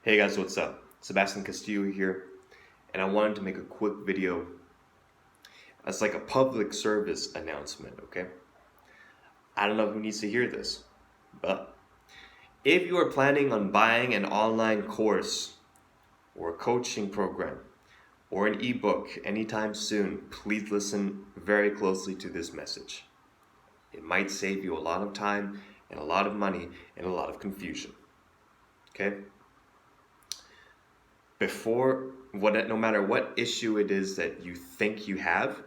Hey guys, what's up? Sebastian Castillo here, and I wanted to make a quick video as like a public service announcement, okay? I don't know who needs to hear this, but if you are planning on buying an online course or a coaching program or an ebook anytime soon, please listen very closely to this message. It might save you a lot of time and a lot of money and a lot of confusion, okay? No matter what issue it is that you think you have,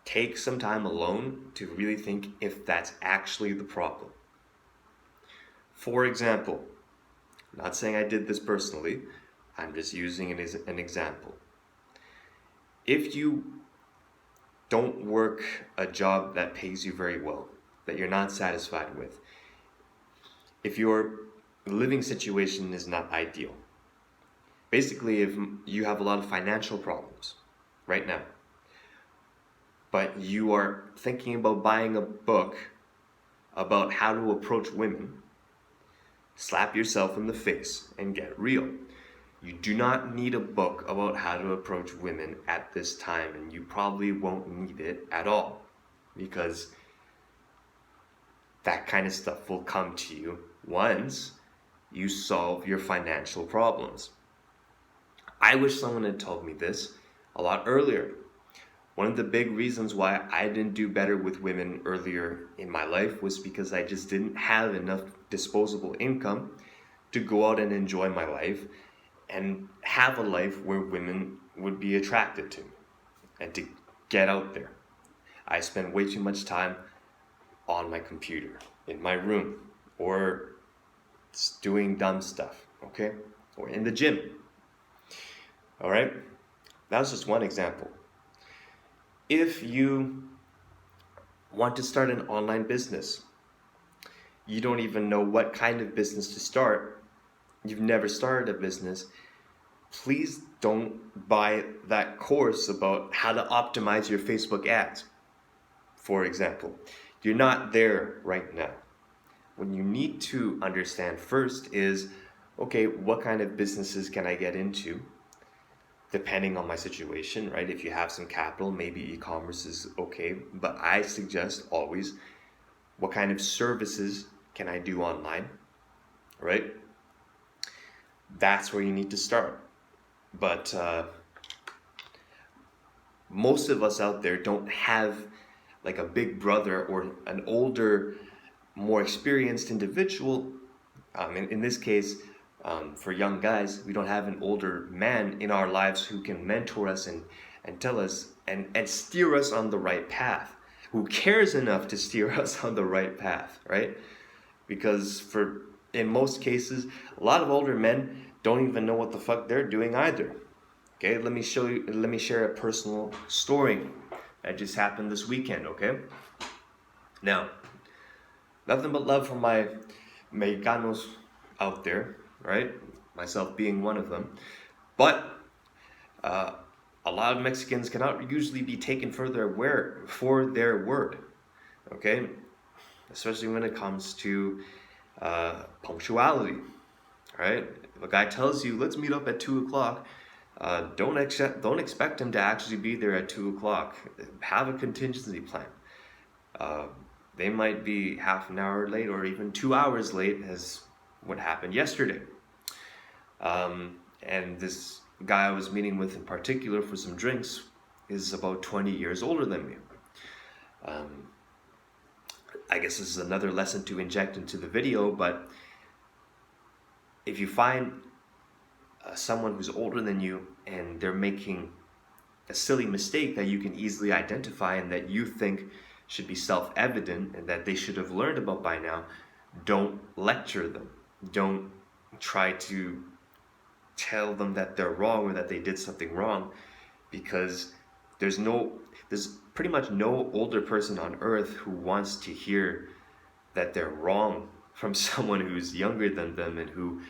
take some time alone to really think if that's actually the problem. For example, I'm not saying I did this personally, I'm just using it as an example. If you don't work a job that pays you very well, that you're not satisfied with, if your living situation is not ideal, basically if you have a lot of financial problems right now, but you are thinking about buying a book about how to approach women, slap yourself in the face and get real. You do not need a book about how to approach women at this time, and you probably won't need it at all, because that kind of stuff will come to you once you solve your financial problems. I wish someone had told me this a lot earlier. One of the big reasons why I didn't do better with women earlier in my life was because I just didn't have enough disposable income to go out and enjoy my life and have a life where women would be attracted to me and to get out there. I spent way too much time on my computer, in my room, or doing dumb stuff, okay? Or in the gym, all right? That was just one example. If you want to start an online business, you don't even know what kind of business to start, you've never started a business, please don't buy that course about how to optimize your Facebook ads, for example. You're not there right now. What you need to understand first is, okay, what kind of businesses can I get into? Depending on my situation, right? If you have some capital, maybe e-commerce is okay, but I suggest always, what kind of services can I do online, right? That's where you need to start. But most of us out there don't have like a big brother or an older, more experienced individual. In this case, for young guys, we don't have an older man in our lives who can mentor us and tell us and steer us on the right path, who cares enough to steer us on the right path, right? Because in most cases, a lot of older men don't even know what the fuck they're doing either. Okay, let me share a personal story that just happened this weekend, okay? Now, nothing but love for my Mexicanos out there, right? Myself being one of them. But a lot of Mexicans cannot usually be taken for their word, okay? Especially when it comes to punctuality, right? If a guy tells you, let's meet up at 2 o'clock, don't expect him to actually be there at 2 o'clock. Have a contingency plan. They might be half an hour late or even 2 hours late, as what happened yesterday. And this guy I was meeting with in particular for some drinks is about 20 years older than me. I guess this is another lesson to inject into the video, but if you find someone who's older than you and they're making a silly mistake that you can easily identify and that you think should be self-evident and that they should have learned about by now, don't lecture them. Don't try to tell them that they're wrong or that they did something wrong, because there's pretty much no older person on earth who wants to hear that they're wrong from someone who's younger than them and who,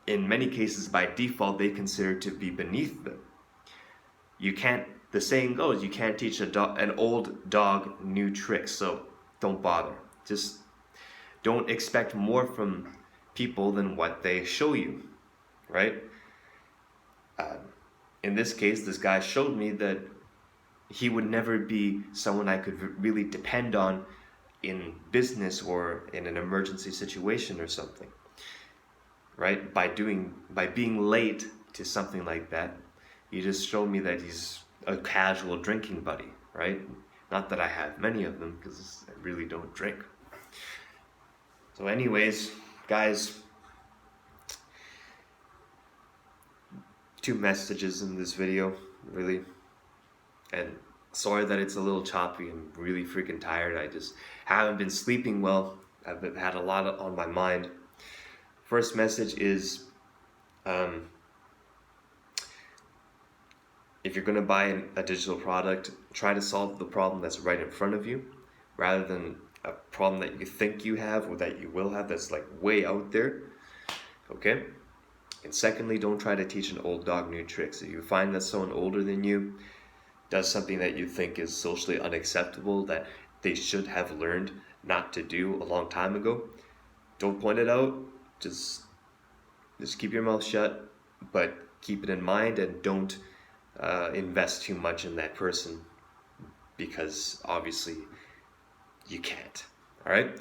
in many cases, by default, they consider to be beneath them. The saying goes, you can't teach an old dog new tricks, so don't bother. Just don't expect more from people than what they show you, right? In this case, this guy showed me that he would never be someone I could really depend on in business or in an emergency situation or something, right? By being late to something like that, he just showed me that he's a casual drinking buddy, right? Not that I have many of them, because I really don't drink. So anyways, guys, 2 messages in this video, really. And sorry that it's a little choppy. I'm really freaking tired. I just haven't been sleeping well. I've had a lot on my mind. First message is, if you're going to buy a digital product, try to solve the problem that's right in front of you, rather than a problem that you think you have or that you will have that's like way out there. Okay? And secondly, don't try to teach an old dog new tricks. If you find that someone older than you does something that you think is socially unacceptable, that they should have learned not to do a long time ago, don't point it out. Just keep your mouth shut, but keep it in mind, and don't invest too much in that person, because obviously you can't. All right,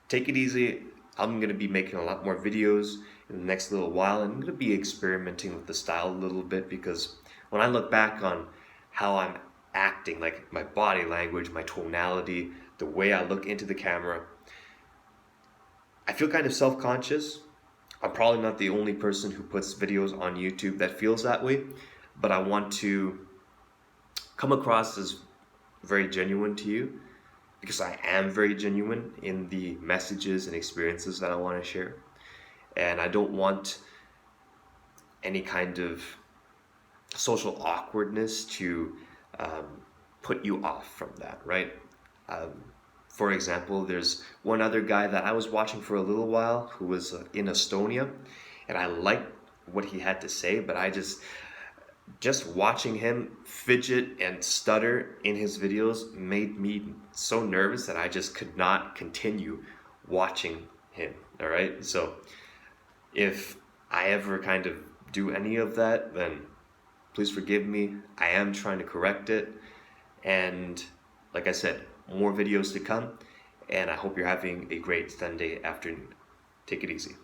take it easy. I'm gonna be making a lot more videos in the next little while, and I'm gonna be experimenting with the style a little bit, because when I look back on how I'm acting, like my body language, my tonality, the way I look into the camera, I feel kind of self-conscious. I'm probably not the only person who puts videos on YouTube that feels that way, but I want to come across as very genuine to you, because I am very genuine in the messages and experiences that I want to share. And I don't want any kind of social awkwardness to put you off from that, right? For example, there's one other guy that I was watching for a little while who was in Estonia, and I liked what he had to say, but I just watching him fidget and stutter in his videos made me so nervous that I just could not continue watching him. All right, so if I ever kind of do any of that, then please forgive me. I am trying to correct it, and like I said, more videos to come, and I hope you're having a great Sunday afternoon. Take it easy.